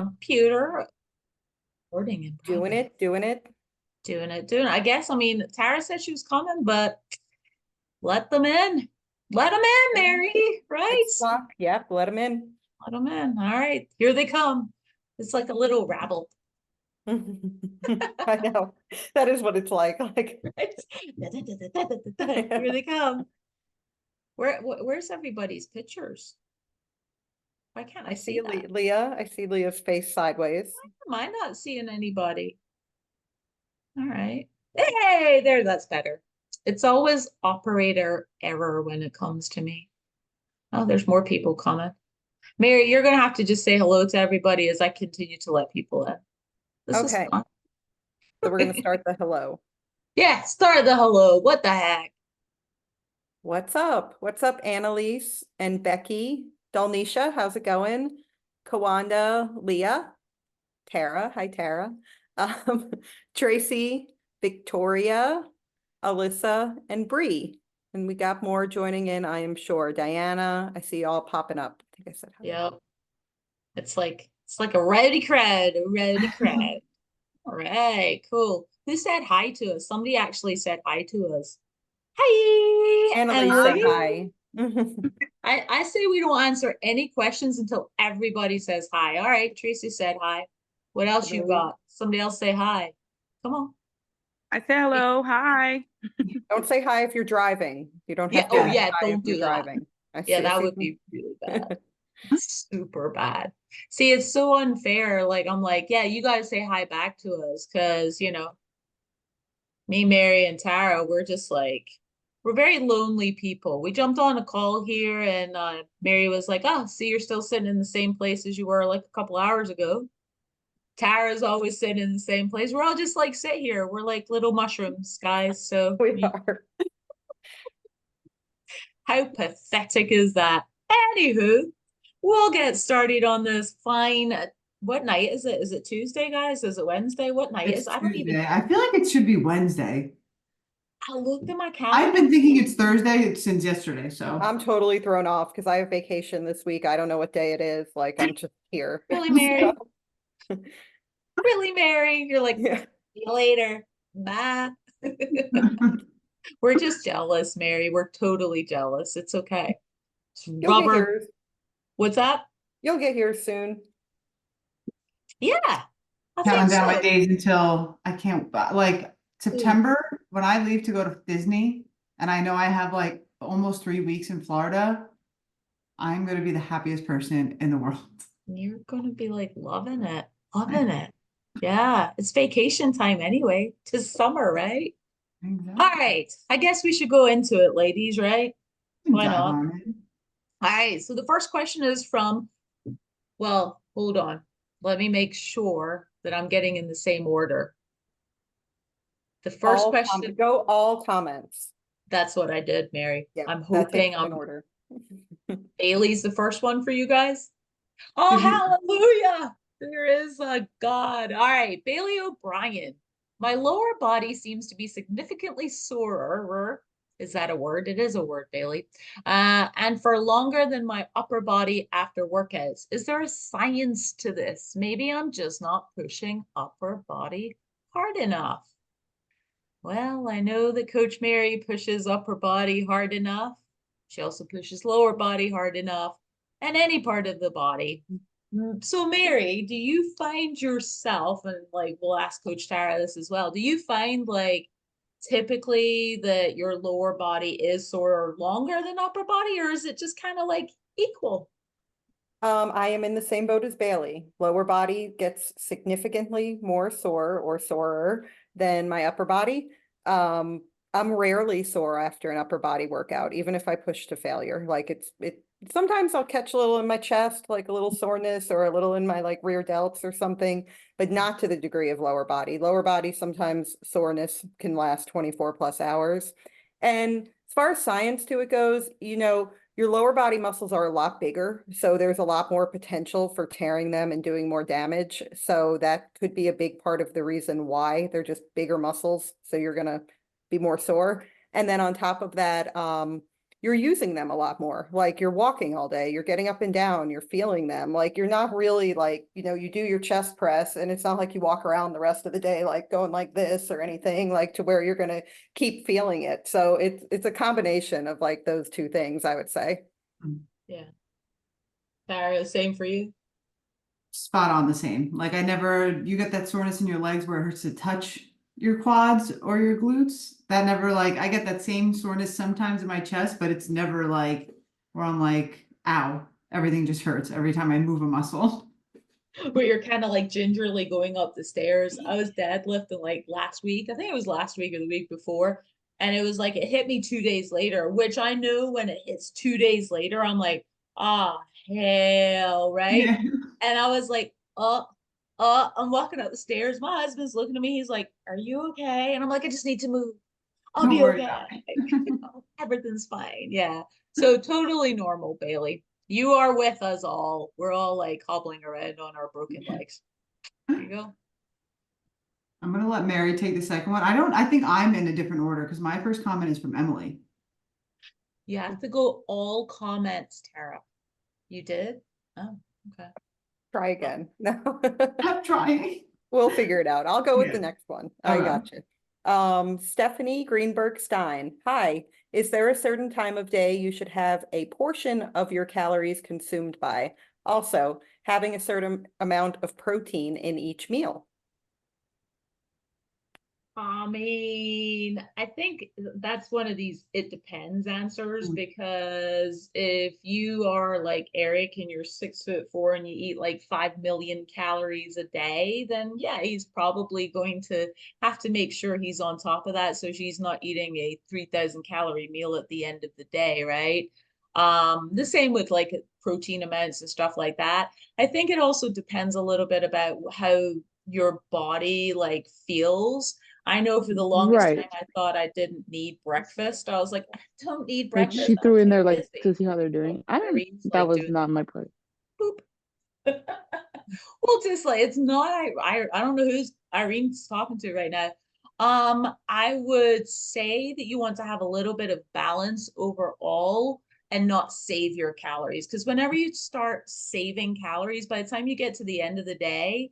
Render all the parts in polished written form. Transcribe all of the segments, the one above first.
computer. Recording in Doing progress. it, doing it. Doing it. I guess, Tara said she was coming, but let them in. Let them in, Mary, right? Yep, let them in. Let them in. All right, here they come. It's like a little rabble. I know. That is what it's like. Right? Here they come. Where's everybody's pictures? Why can't I see that? Leah. I see Leah's face sideways. Why am I not seeing anybody? All right. Hey, there, that's better. It's always operator error when it comes to me. Oh, there's more people coming. Mary, you're gonna have to just say hello to everybody as I continue to let people in. This is Okay, fun. so we're gonna start the hello. Yeah, start the hello. What the heck? What's up? What's up, Annalise and Becky? Dalnisha, how's it going? Kawanda, Leah, Tara, hi Tara. Um, Tracy, Victoria, Alyssa, and Bree. And we got more joining in, I am sure. Diana, I see all popping up. I think I said hello. Yep. It's like a rowdy crowd, a rowdy crowd. All right, cool. Who said hi to us? Somebody actually said hi to us. Hi, Annalise, say Emily. hi. I say we don't answer any questions until everybody says hi. All right, Tracy said hi. What else you got? Somebody else say hi. Come on. I say hello. Hi. Don't say hi if you're driving. You don't Yeah. have to Oh, say yeah. hi if Don't you're do that. driving. Yeah, that would be really bad. Super bad. See, it's so unfair. Like, I'm like, yeah, you guys say hi back to us because, me, Mary, and Tara, we're very lonely people. We jumped on a call here and Mary was like, oh, see, you're still sitting in the same place as you were like a couple hours ago. Tara's always sitting in the same place. We're all just like sit here. We're like little mushrooms, guys. So We are. how pathetic is that? Anywho, we'll get started on this fine. What night is it? Is it Tuesday, guys? Is it Wednesday? What night It's is it? I don't even. Tuesday. I feel like it should be Wednesday. I looked at my I've calendar. been thinking it's Thursday since yesterday, so. I'm totally thrown off because I have vacation this week. I don't know what day it is. Like, I'm just here. Really, Mary? Really, Mary? You're like, Yeah. see you later. Bye. We're just jealous, Mary. We're totally jealous. It's okay. It's You'll get rubber. here. What's up? You'll get here soon. Yeah, I Counting think down my so. days until I can't, like September, when I leave to go to Disney, and I know I have like almost 3 weeks in Florida, I'm going to be the happiest person in the world. You're gonna be like loving it, loving it. Yeah, it's vacation time anyway. 'Tis summer, right? Exactly. All right. I guess we should go into it, ladies, right? Why Dive not? on it. All right. So the first question is from, well, hold on. Let me make sure that I'm getting in the same order. The first question, Go all comments. that's what I did, Mary. Yeah, I'm that hoping takes I'm in order. Bailey's the first one for you guys. Oh, hallelujah. There is a God. All right. Bailey O'Brien. My lower body seems to be significantly sorer. Is that a word? It is a word, Bailey. And for longer than my upper body after workouts. Is there a science to this? Maybe I'm just not pushing upper body hard enough. Well, I know that Coach Mary pushes upper body hard enough. She also pushes lower body hard enough and any part of the body. So, Mary, do you find yourself, and like we'll ask Coach Tara this as well, do you find like typically that your lower body is sort of longer than upper body, or is it just kind of like equal? I am in the same boat as Bailey. Lower body gets significantly more sore or sorer than my upper body. I'm rarely sore after an upper body workout, even if I push to failure. Like sometimes I'll catch a little in my chest, like a little soreness or a little in my like rear delts or something, but not to the degree of lower body. Lower body, sometimes soreness can last 24 plus hours. And as far as science to it goes, your lower body muscles are a lot bigger, so there's a lot more potential for tearing them and doing more damage. So that could be a big part of the reason why they're just bigger muscles. So you're gonna be more sore. And then on top of that, you're using them a lot more. Like you're walking all day, you're getting up and down, you're feeling them. Like you're not really like, you do your chest press and it's not like you walk around the rest of the day like going like this or anything like to where you're going to keep feeling it. So it's a combination of like those two things, I would say. Yeah. Sarah, same for you? Spot on the same. Like you get that soreness in your legs where it hurts to touch your quads or your glutes. That never like, I get that same soreness sometimes in my chest, but it's never like where I'm like, ow, everything just hurts every time I move a muscle. Where you're kind of like gingerly going up the stairs. I was deadlifting like last week. I think it was last week or the week before. And it was like it hit me 2 days later, which I know when it hits 2 days later, I'm like, ah, hell, right? Yeah. And I was like, I'm walking up the stairs. My husband's looking at me. He's like, are you okay? And I'm like, I just need to move. I'll Don't be worry okay. about it. Everything's fine. Yeah. So totally normal, Bailey. You are with us all. We're all like hobbling around on our broken legs. There you go. I'm gonna let Mary take the second one. I think I'm in a different order because my first comment is from Emily. You have to go all comments, Tara. You did? Oh, okay. Try again. No. I'm trying. We'll figure it out. I'll go with the Yeah. next one. I Okay. got you. Stephanie Greenberg Stein. Hi. Is there a certain time of day you should have a portion of your calories consumed by? Also, having a certain amount of protein in each meal. I mean, I think that's one of these it depends answers Mm. because if you are like Eric and you're 6'4" and you eat like 5 million calories a day, then yeah, he's probably going to have to make sure he's on top of that so she's not eating a 3,000 calorie meal at the end of the day, right? The same with like protein amounts and stuff like that. I think it also depends a little bit about how your body like feels. I know for the longest time Right. I thought I didn't need breakfast. I was like, I don't need Like breakfast. she I'm threw in too there like to busy. see how they're doing. I don't, Irene's that like was doing not my part. poop. Well, just like it's not I don't know who's Irene's talking to right now. I would say that you want to have a little bit of balance overall and not save your calories. Because whenever you start saving calories, by the time you get to the end of the day,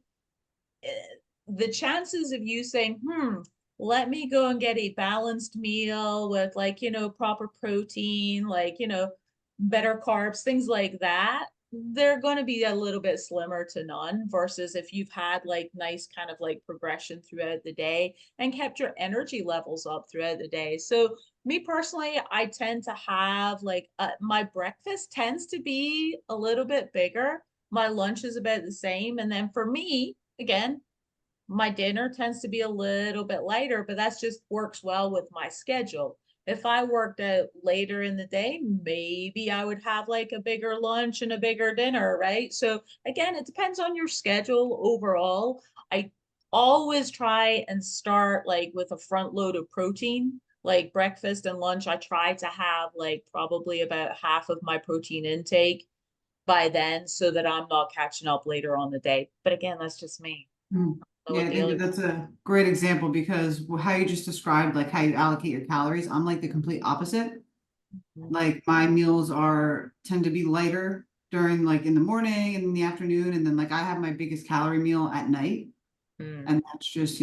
the chances of you saying, let me go and get a balanced meal with like, proper protein, like, better carbs, things like that, they're going to be a little bit slimmer to none versus if you've had like nice kind of like progression throughout the day and kept your energy levels up throughout the day. So me personally, I tend to have like my breakfast tends to be a little bit bigger. My lunch is about the same. And then for me, again, my dinner tends to be a little bit lighter, but that's just works well with my schedule. If I worked out later in the day, maybe I would have like a bigger lunch and a bigger dinner, right? So again, it depends on your schedule overall. I always try and start like with a front load of protein, like breakfast and lunch. I try to have like probably about half of my protein intake by then so that I'm not catching up later on the day. But again, that's just me. Mm. Yeah, What I the think other that's a great example because how you just described, like how you allocate your calories, I'm like the complete opposite. Like my meals tend to be lighter during like in the morning and in the afternoon, and then like I have my biggest calorie meal at night. And that's just,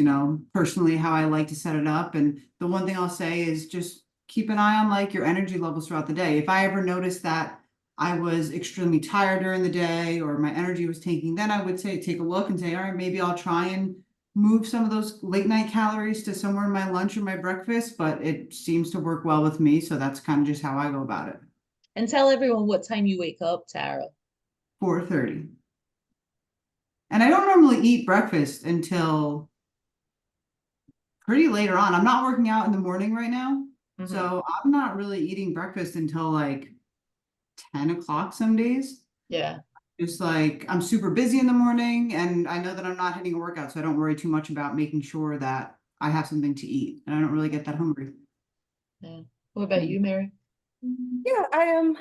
personally how I like to set it up. And the one thing I'll say is just keep an eye on like your energy levels throughout the day. If I ever noticed that I was extremely tired during the day or my energy was tanking, then I would say take a look and say, all right, maybe I'll try and move some of those late night calories to somewhere in my lunch or my breakfast, but it seems to work well with me. So that's kind of just how I go about it. And tell everyone what time you wake up, Tara. 4:30. And I don't normally eat breakfast until pretty later on. I'm not working out in the morning right now. Mhm. So I'm not really eating breakfast until like 10 o'clock some days. Yeah. Just like I'm super busy in the morning and I know that I'm not hitting a workout, so I don't worry too much about making sure that I have something to eat. And I don't really get that hungry. Yeah. What about you, Mary? Yeah, I am.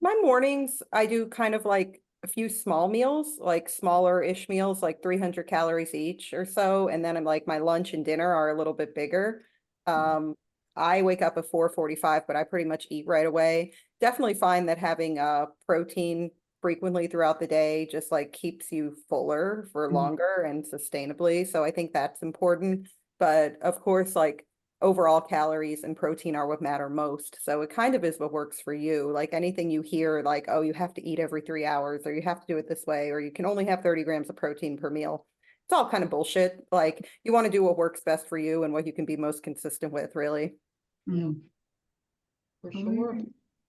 My mornings, I do kind of like a few small meals, like smaller-ish meals, like 300 calories each or so. And then I'm like my lunch and dinner are a little bit bigger. I wake up at 4:45, but I pretty much eat right away. Definitely find that having protein frequently throughout the day just like keeps you fuller for longer and sustainably. So I think that's important. But of course, like overall calories and protein are what matter most. So it kind of is what works for you. Like anything you hear, like, oh, you have to eat every 3 hours, or you have to do it this way, or you can only have 30 grams of protein per meal. It's all kind of bullshit. Like you want to do what works best for you and what you can be most consistent with, really. Yeah, for sure.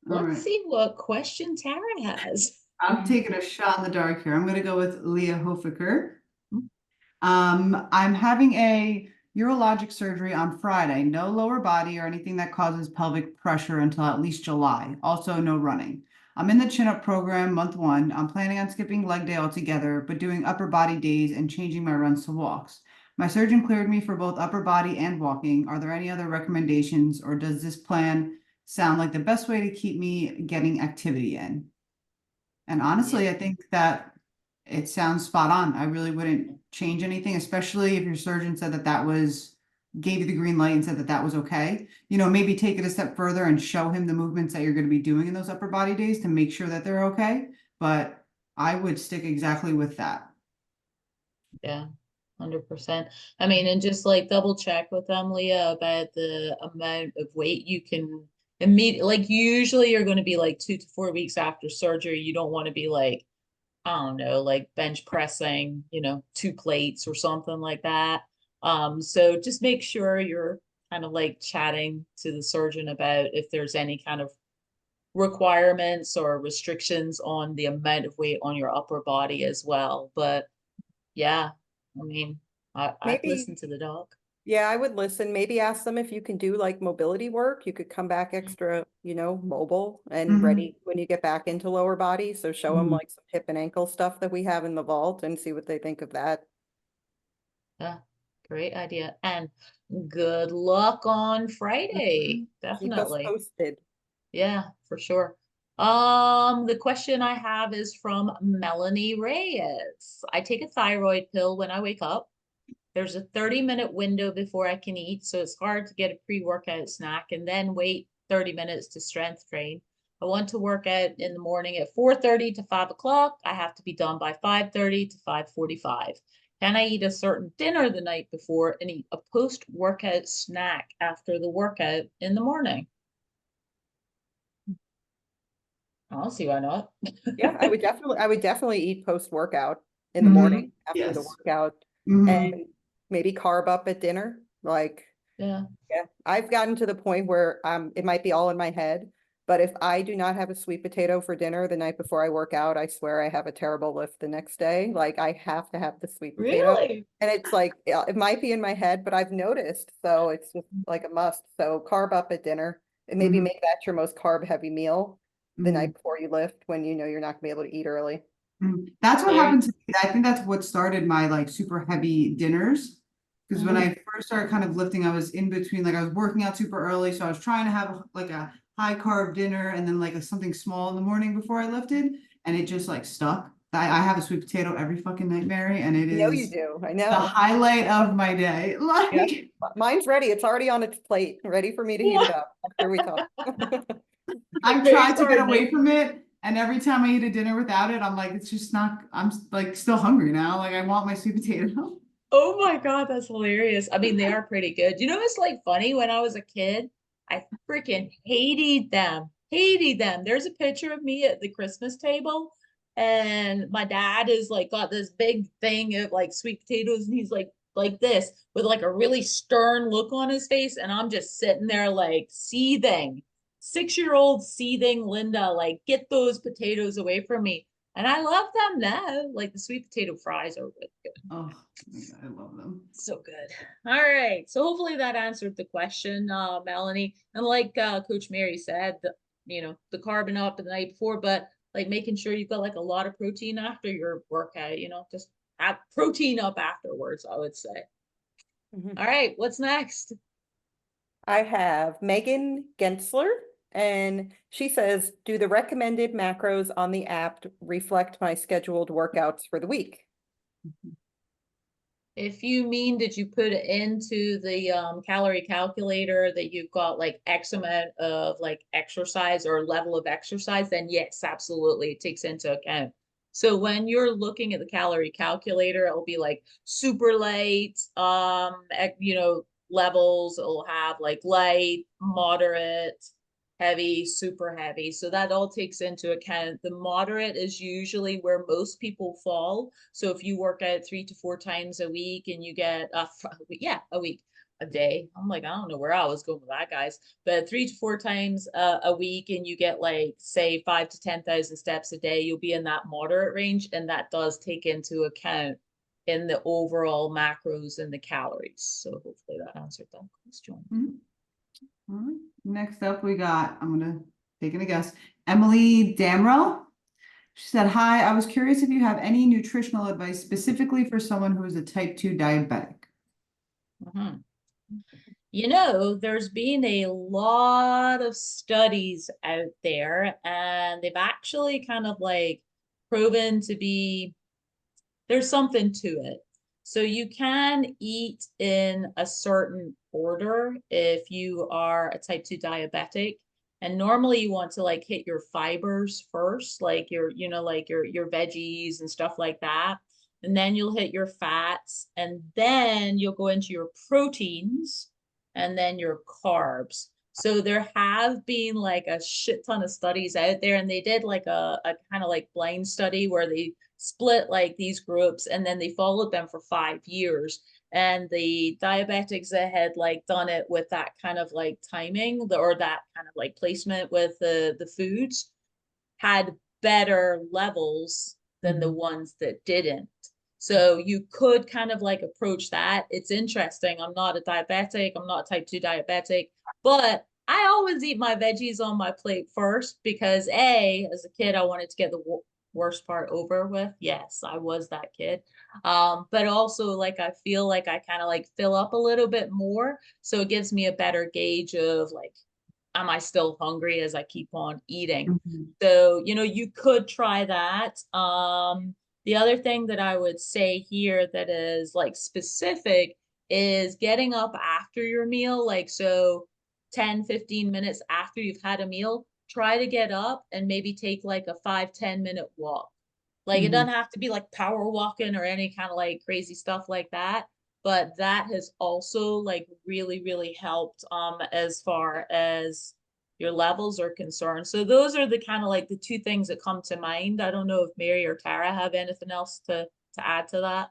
All Let's right. see what question Tara has. I'm taking a shot in the dark here. I'm going to go with Leah Hofiker. Hmm. I'm having a urologic surgery on Friday. No lower body or anything that causes pelvic pressure until at least July. Also, no running. I'm in the chin up program month 1. I'm planning on skipping leg day altogether, but doing upper body days and changing my runs to walks. My surgeon cleared me for both upper body and walking. Are there any other recommendations, or does this plan sound like the best way to keep me getting activity in? And honestly, I think that it sounds spot on. I really wouldn't change anything, especially if your surgeon said that gave you the green light and said that that was okay. You know, maybe take it a step further and show him the movements that you're going to be doing in those upper body days to make sure that they're okay. But I would stick exactly with that. Yeah, 100%. I mean, and just like double check with them, Leah, about the amount of weight you can immediately, like usually you're going to be like 2 to 4 weeks after surgery. You don't want to be like, I don't know, like bench pressing, 2 plates or something like that. So just make sure you're kind of like chatting to the surgeon about if there's any kind of requirements or restrictions on the amount of weight on your upper body as well. But yeah, I mean, I'd listen Maybe, to the dog. yeah, I would listen. Maybe ask them if you can do like mobility work. You could come back extra, mobile and Mhm. ready when you get back into lower body. So show them Mhm. like some hip and ankle stuff that we have in the vault and see what they think of that. Yeah, great idea. And good luck on Friday. Keep us Definitely. posted. Yeah, for sure. The question I have is from Melanie Reyes. I take a thyroid pill when I wake up. There's a 30-minute window before I can eat, so it's hard to get a pre-workout snack and then wait 30 minutes to strength train. I want to work out in the morning at 4:30 to 5 o'clock. I have to be done by 5:30 to 5:45. Can I eat a certain dinner the night before and eat a post-workout snack after the workout in the morning? I don't see why not. Yeah, I would definitely eat post-workout in the morning Mhm. after the Yes. workout Mhm. and maybe carb up at dinner. Like, Yeah. yeah, I've gotten to the point where it might be all in my head, but if I do not have a sweet potato for dinner the night before I work out, I swear I have a terrible lift the next day. Like I have to have the sweet potato. Really? And it's like, yeah, it might be in my head, but I've noticed. So it's just like a must. So carb up at dinner and maybe Mhm. make that your most carb heavy meal the Mhm. night before you lift when you know you're not gonna be able to eat early. That's what Very. happened to me. I think that's what started my like super heavy dinners. Because when Mhm. I first started kind of lifting, I was in between, like I was working out super early. So I was trying to have like a high carb dinner and then like something small in the morning before I lifted. And it just like stuck. I have a sweet potato every fucking night, Mary, and it I know you is do. I the know. highlight of my day. Yeah. Like Mine's ready. It's already on its plate, ready for me to heat it up after we talk. I've Very tried to get sorry, away Nick. from it. And every time I eat a dinner without it, I'm like, it's just not, I'm like still hungry now. Like I want my sweet potato. Oh my God, that's hilarious. I mean, they are pretty good. You know, it's like funny when I was a kid, I freaking hated them. Hated them. There's a picture of me at the Christmas table, and my dad is like got this big thing of like sweet potatoes, and he's like this with like a really stern look on his face, and I'm just sitting there like seething. 6-year-old seething Linda, like, get those potatoes away from me. And I love them now. Like the sweet potato fries are really good. Oh my God, I love them. So good. All right. So hopefully that answered the question, Melanie. And like Coach Mary said, the carbon up the night before, but like making sure you've got like a lot of protein after your workout, just have protein up afterwards, I would say. Mhm. All right, what's next? I have Megan Gensler, and she says, do the recommended macros on the app reflect my scheduled workouts for the week? If you mean, did you put it into the calorie calculator that you've got like X amount of like exercise or level of exercise, then yes, absolutely, it takes into account. So when you're looking at the calorie calculator, it'll be like super light, levels. It'll have like light, moderate, heavy, super heavy. So that all takes into account. The moderate is usually where most people fall. So if you work out 3 to 4 times a week and you get a day. I'm like, I don't know where I was going with that, guys. But 3 to 4 times a week and you get like say 5 to 10,000 steps a day, you'll be in that moderate range, and that does take into account in the overall macros and the calories. So hopefully that answered that question. Mhm. All right. Next up, we got, I'm gonna take a guess, Emily Damrell. She said, "Hi, I was curious if you have any nutritional advice specifically for someone who is a type 2 diabetic." Mhm. There's been a lot of studies out there, and they've actually kind of like proven to be, there's something to it. So you can eat in a certain order if you are a type 2 diabetic. And normally you want to like hit your fibers first, like your veggies and stuff like that. And then you'll hit your fats, and then you'll go into your proteins and then your carbs. So there have been like a shit ton of studies out there, and they did like a kind of like blind study where they split like these groups, and then they followed them for 5 years. And the diabetics that had like done it with that kind of like timing, or that kind of like placement with the foods, had better levels than the ones that didn't. So you could kind of like approach that. It's interesting. I'm not a diabetic. I'm not a type 2 diabetic, but I always eat my veggies on my plate first because as a kid, I wanted to get the worst part over with. Yes, I was that kid. But also like I feel like I kind of like fill up a little bit more. So it gives me a better gauge of like, am I still hungry as I keep on eating? So, you could try that. The other thing that I would say here that is like specific is getting up after your meal. Like, so 10, 15 minutes after you've had a meal, try to get up and maybe take like a 5-10 minute walk. Like, it doesn't have to be like power walking or any kind of like crazy stuff like that, but that has also like really, really helped as far as your levels are concerned. So those are the kind of like the two things that come to mind. I don't know if Mary or Tara have anything else to add to that.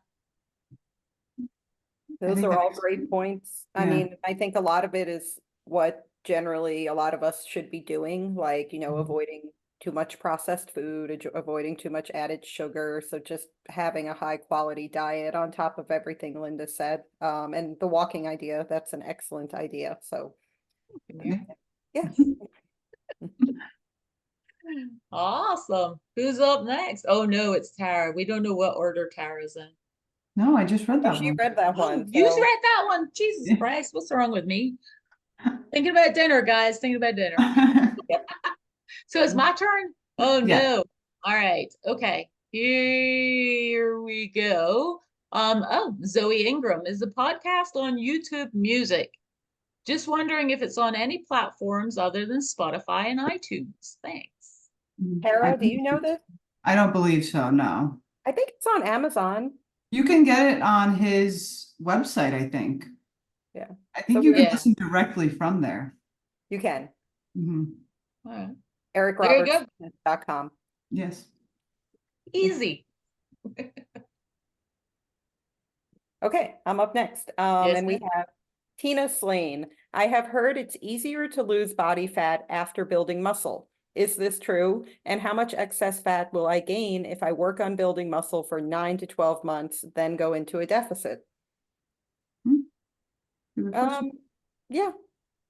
Those are all great points. I mean, I think a lot of it is what generally a lot of us should be doing, like, avoiding too much processed food, avoiding too much added sugar. So just having a high quality diet on top of everything Linda said. And the walking idea, that's an excellent idea. So yeah. Awesome. Who's up next? Oh no, it's Tara. We don't know what order Tara's in. No, I just read that She one. read that Oh, one. you So read that one. Jesus Christ, what's wrong with me? Thinking about dinner, guys. Thinking about dinner. So it's my turn? Oh Yeah. no. All right. Okay. Here we go. Zoe Ingram, is the podcast on YouTube Music? Just wondering if it's on any platforms other than Spotify and iTunes. Thanks. Tara, do you know this? I don't believe so, no. I think it's on Amazon. You can get it on his website, I think. Yeah. I think So you can Yeah. listen directly from there. You can. All right. There you go. EricRoberts.com. Yes. Easy. Okay, I'm up next. Yes, And we ma'am. have Tina Slane. I have heard it's easier to lose body fat after building muscle. Is this true? And how much excess fat will I gain if I work on building muscle for 9 to 12 months, then go into a deficit? Yeah. You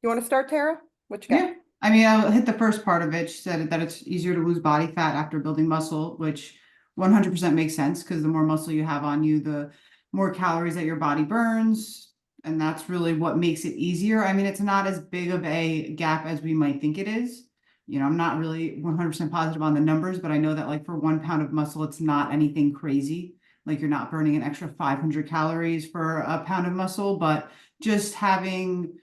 want to start, Tara? What you got? Yeah. I mean, I'll hit the first part of it. She said that it's easier to lose body fat after building muscle, which 100% makes sense because the more muscle you have on you, the more calories that your body burns. And that's really what makes it easier. I mean, it's not as big of a gap as we might think it is. I'm not really 100% positive on the numbers, but I know that like for 1 pound of muscle, it's not anything crazy. like you're not burning an extra 500 calories for a pound of muscle, but just having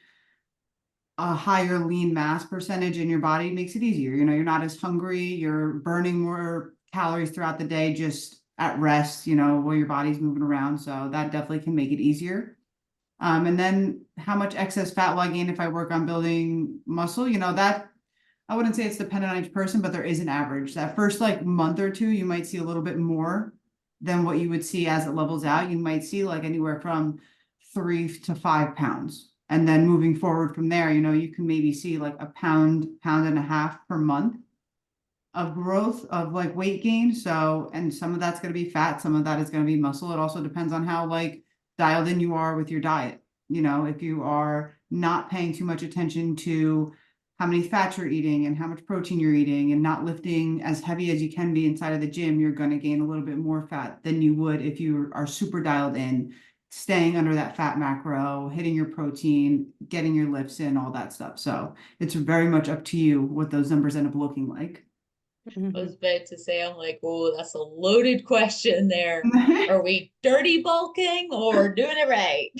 a higher lean mass percentage in your body makes it easier. You know, you're not as hungry, you're burning more calories throughout the day just at rest, you know, while your body's moving around. So that definitely can make it easier. And then how much excess fat will I gain if I work on building muscle? You know, that I wouldn't say it's dependent on each person, but there is an average. That first like month or two, you might see a little bit more than what you would see as it levels out. You might see like anywhere from 3 to 5 pounds. And then moving forward from there, you know, you can maybe see like a pound, pound and a half per month of growth of like weight gain. So, and some of that's going to be fat, some of that is going to be muscle. It also depends on how like dialed in you are with your diet. You know, if you are not paying too much attention to how many fats you're eating and how much protein you're eating and not lifting as heavy as you can be inside of the gym, you're going to gain a little bit more fat than you would if you are super dialed in, staying under that fat macro, hitting your protein, getting your lifts in, all that stuff. So it's very much up to you what those numbers end up looking like. I was about to say, I'm like, oh, that's a loaded question there. Are we dirty bulking or doing it right?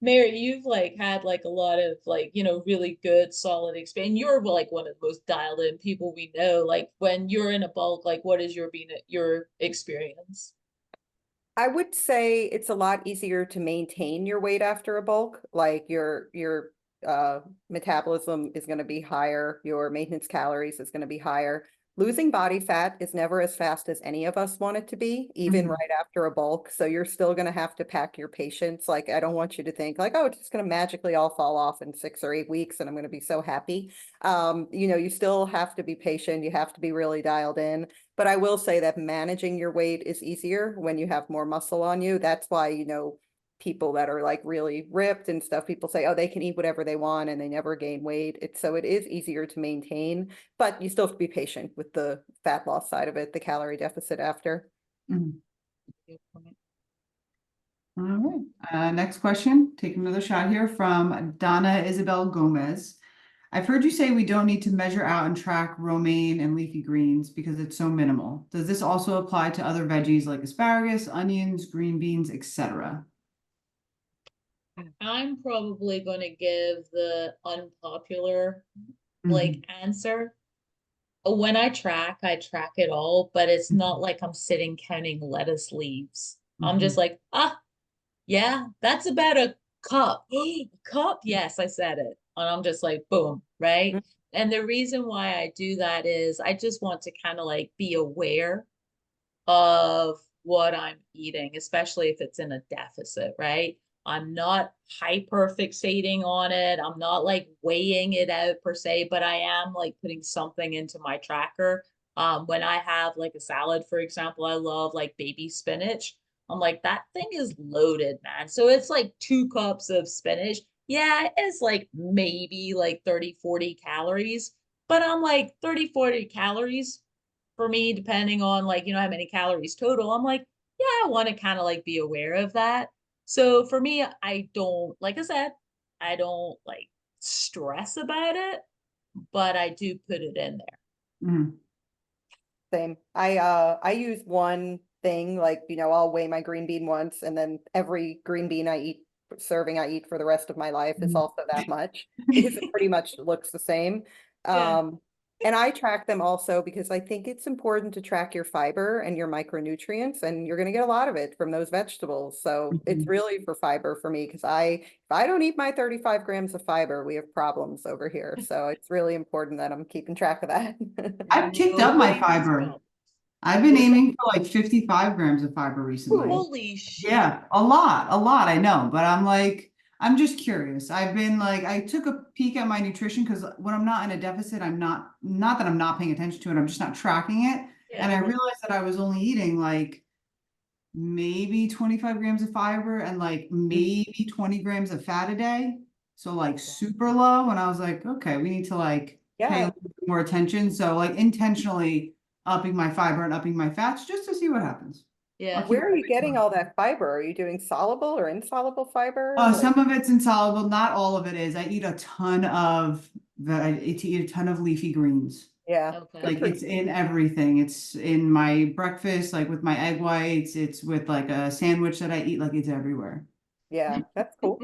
Mary, you've like had like a lot of like, you know, really good solid experience. You're like one of the most dialed in people we know. Like when you're in a bulk, like what is your experience? I would say it's a lot easier to maintain your weight after a bulk. Like your metabolism is going to be higher, your maintenance calories is going to be higher. Losing body fat is never as fast as any of us want it to be, even right after a bulk. So you're still going to have to pack your patience. Like, I don't want you to think like, oh, it's just going to magically all fall off in 6 or 8 weeks and I'm going to be so happy. You know, you still have to be patient. You have to be really dialed in. But I will say that managing your weight is easier when you have more muscle on you. That's why, you know, people that are like really ripped and stuff, people say, oh, they can eat whatever they want and they never gain weight. So it is easier to maintain, but you still have to be patient with the fat loss side of it, the calorie deficit after. All right. Next question. Take another shot here from Donna Isabel Gomez. I've heard you say we don't need to measure out and track romaine and leafy greens because it's so minimal. Does this also apply to other veggies like asparagus, onions, green beans, etc.? I'm probably going to give the unpopular like answer. When I track it all, but it's not like I'm sitting counting lettuce leaves. I'm just like, yeah, that's about a cup. Cup? Yes, I said it. And I'm just like, boom, right? And the reason why I do that is I just want to kind of like be aware of what I'm eating, especially if it's in a deficit, right? I'm not hyper fixating on it. I'm not like weighing it out per se, but I am like putting something into my tracker. When I have like a salad, for example, I love like baby spinach. I'm like, that thing is loaded, man. So it's like 2 cups of spinach. Yeah, it's like maybe like 30, 40 calories, but I'm like 30, 40 calories for me, depending on like, you know, how many calories total. I'm like, yeah, I want to kind of like be aware of that. So for me, I don't, like I said, I don't like stress about it, but I do put it in there. Same. I use one thing, like, you know, I'll weigh my green bean once and then every green bean I eat, serving I eat for the rest of my life is also that much because it pretty much looks the same. Yeah. And I track them also because I think it's important to track your fiber and your micronutrients, and you're going to get a lot of it from those vegetables. So it's really for fiber for me because if I don't eat my 35 grams of fiber, we have problems over here. So it's really important that I'm keeping track of that. I've kicked up my Nobody wants fiber. problems. I've been aiming for like 55 grams of fiber recently. Holy shit. Yeah, a lot, I know, but I'm like, I'm just curious. I've been like, I took a peek at my nutrition because when I'm not in a deficit, I'm not that I'm not paying attention to it, I'm just not tracking it. And I realized that I was only eating like maybe 25 grams of fiber and like maybe 20 grams of fat a day. So like super low. And I was like, okay, we need to like pay a little bit more attention. So like intentionally upping my fiber and upping my fats just to see what happens. Yeah. Where are you getting all that fiber? Are you doing soluble or insoluble fiber? Some of it's insoluble, not all of it is. I eat a ton of leafy greens. Yeah. Okay. Good Like for it's you. in everything. It's in my breakfast, like with my egg whites. It's with like a sandwich that I eat. Like it's everywhere. Yeah, that's cool.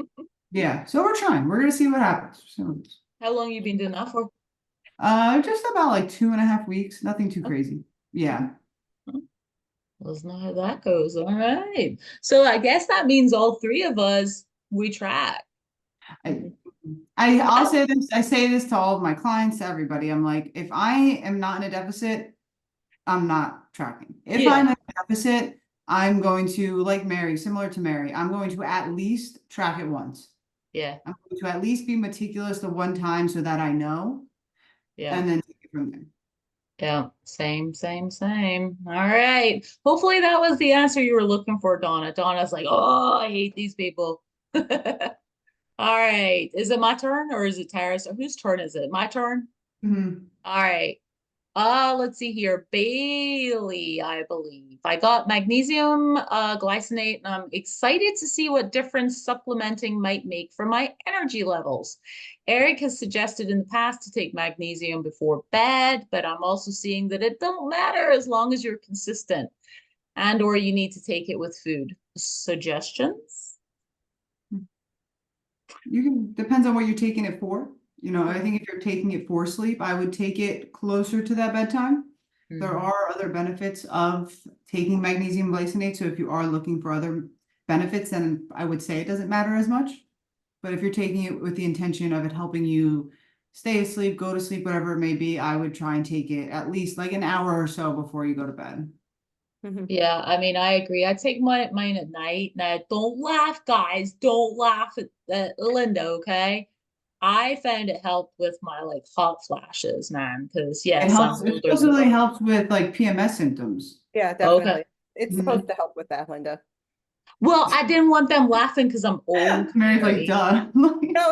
Yeah. So we're trying. We're gonna see what happens. So, How long you been doing that for? just about like 2.5 weeks. Nothing too crazy. Yeah. Let's know how that goes. All right. So I guess that means all three of us, we track. I, I'll say this. I say this to all of my clients, to everybody. I'm like, if I am not in a deficit, I'm not tracking. If I'm Yeah. in a deficit, I'm going to, like Mary, similar to Mary, I'm going to at least track it once. Yeah. I'm going to at least be meticulous the one time so that I know, Yeah. and then take it from there. Yeah. Same, same, same. All right. Hopefully that was the answer you were looking for, Donna. Donna's like, oh, I hate these people. All right. Is it my turn or is it Tara's? Or whose turn is it? My turn? Mhm. All right. Let's see here. Bailey, I believe. I got magnesium glycinate, and I'm excited to see what difference supplementing might make for my energy levels. Eric has suggested in the past to take magnesium before bed, but I'm also seeing that it don't matter as long as you're consistent and or you need to take it with food. Suggestions? You can, depends on what you're taking it for. You know, I Mhm. think if you're taking it for sleep, I would take it closer to that bedtime. There Mhm. are other benefits of taking magnesium glycinate. So if you are looking for other benefits, then I would say it doesn't matter as much. But if you're taking it with the intention of it helping you stay asleep, go to sleep, whatever it may be, I would try and take it at least like an hour or so before you go to bed. Mhm. Yeah, I mean, I agree. I take mine at night. Now, don't laugh, guys. Don't laugh at Linda, okay? I found it helped with my like hot flashes, man. Because It yes, I'm helps, it older than supposedly Donna. helps with like PMS symptoms. Yeah, Okay. definitely. It's Mhm. supposed to help with that, Linda. Well, I didn't want them laughing because I'm old, Mary's like, Mary. duh. No,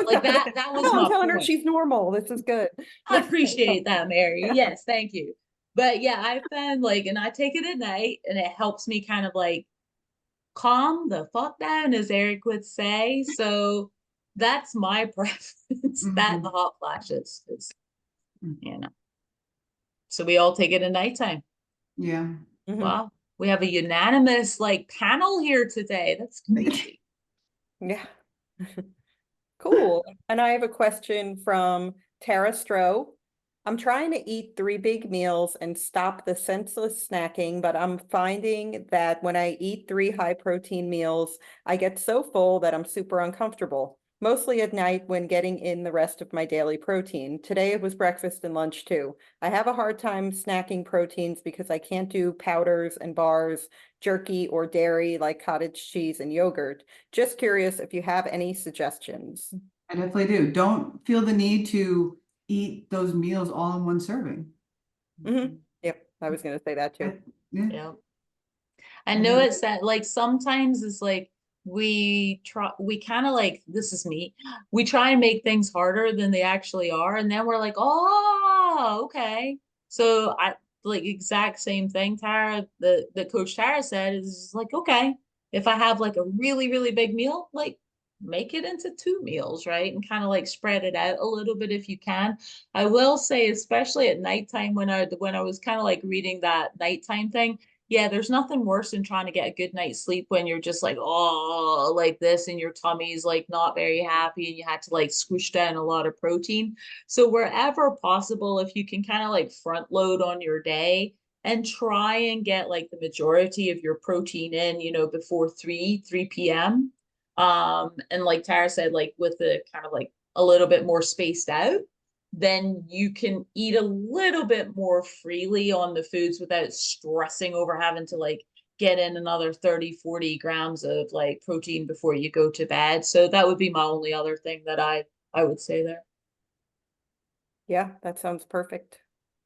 Like no, that was no, I'm my telling her point. she's normal. This is good. I appreciate that, Mary. Yeah. Yes, thank you. But yeah, I found like, and I take it at night, and it helps me kind of like calm the fuck down, as Eric would say. So that's my preference. That and the Mhm. hot flashes, because you know. So we all take it at nighttime. Yeah. Mhm. Wow, we have a unanimous like panel here today. That's crazy. Yeah. Cool. And I have a question from Tara Stroh. I'm trying to eat 3 big meals and stop the senseless snacking, but I'm finding that when I eat 3 high protein meals, I get so full that I'm super uncomfortable, mostly at night when getting in the rest of my daily protein. Today it was breakfast and lunch too. I have a hard time snacking proteins because I can't do powders and bars, jerky, or dairy like cottage cheese and yogurt. Just curious if you have any suggestions. I definitely do. Don't feel the need to eat those meals all in one serving. Yep, I was gonna say that too. Yeah. Yeah. I I know know. it's that like sometimes it's like we kind of like this is me. We try and make things harder than they actually are, and then we're like, oh, okay. So I like exact same thing, Tara, the coach Tara said is just like, okay, if I have like a really, really big meal, like make it into 2 meals, right? And kind of like spread it out a little bit if you can. I will say, especially at nighttime when I was kind of like reading that nighttime thing, yeah, there's nothing worse than trying to get a good night's sleep when you're just like, oh, like this, and your tummy's like not very happy, and you had to like squish down a lot of protein. So, wherever possible, if you can kind of like front load on your day and try and get like the majority of your protein in, before 3 p.m. And like Tara said, like with the kind of like a little bit more spaced out, then you can eat a little bit more freely on the foods without stressing over having to like get in another 30-40 grams of like protein before you go to bed. So that would be my only other thing that I would say there. Yeah, that sounds perfect.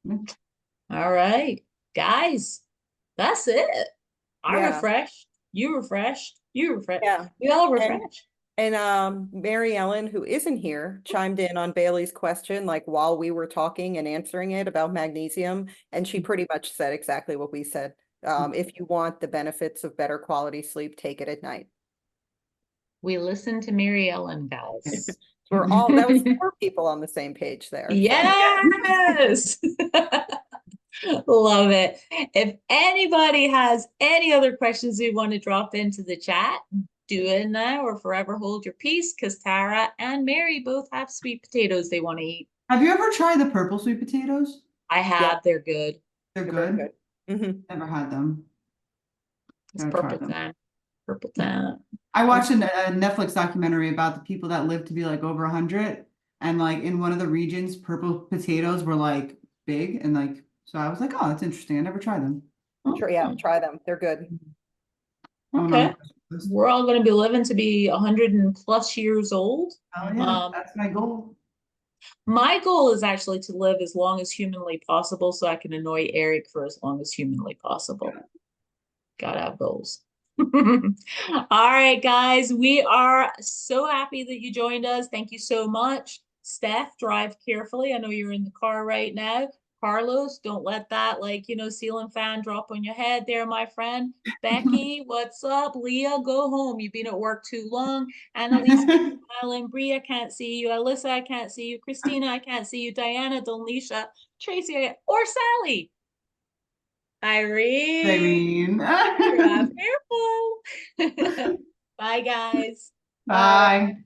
All right, guys, that's it. I Yeah, refreshed, you refreshed, you refreshed, yeah. we all And refreshed. Mary Ellen, who isn't here, chimed in on Bailey's question, like while we were talking and answering it about magnesium, and she pretty much said exactly what we said. If you want the benefits of better quality sleep, take it at night. We listened to Mary Ellen, Yeah. guys. That was 4 people on the same page there. so. Yes. Love it. If anybody has any other questions we want to drop into the chat, do it now or forever hold your peace because Tara and Mary both have sweet potatoes they want to eat. Have you ever tried the purple sweet potatoes? I have, they're good. They're They're very good. good. Never had them. It's Gotta try purple them. time. Purple time. I watched a Netflix documentary about the people that live to be like over 100, and like in one of the regions, purple potatoes were like big, and like so I was like, oh, that's interesting. I never tried them. Yeah, try them. They're good. Okay. We're all going to be living to be 100 and plus years old. Oh yeah, that's my goal. My goal is actually to live as long as humanly possible so I can annoy Eric for as long as humanly possible. Gotta have goals. All right, guys, we are so happy that you joined us. Thank you so much. Steph, drive carefully. I know you're in the car right now. Carlos, don't let that, ceiling fan drop on your head there, my friend. Becky, what's up? Leah, go home. You've been at work too long. Annalise, Ellen, Bria, can't see you. Alyssa, I can't see you. Christina, I can't see you. Diana, Donisha, Tracy, or Sally. Irene, drive careful. Bye, guys. Bye.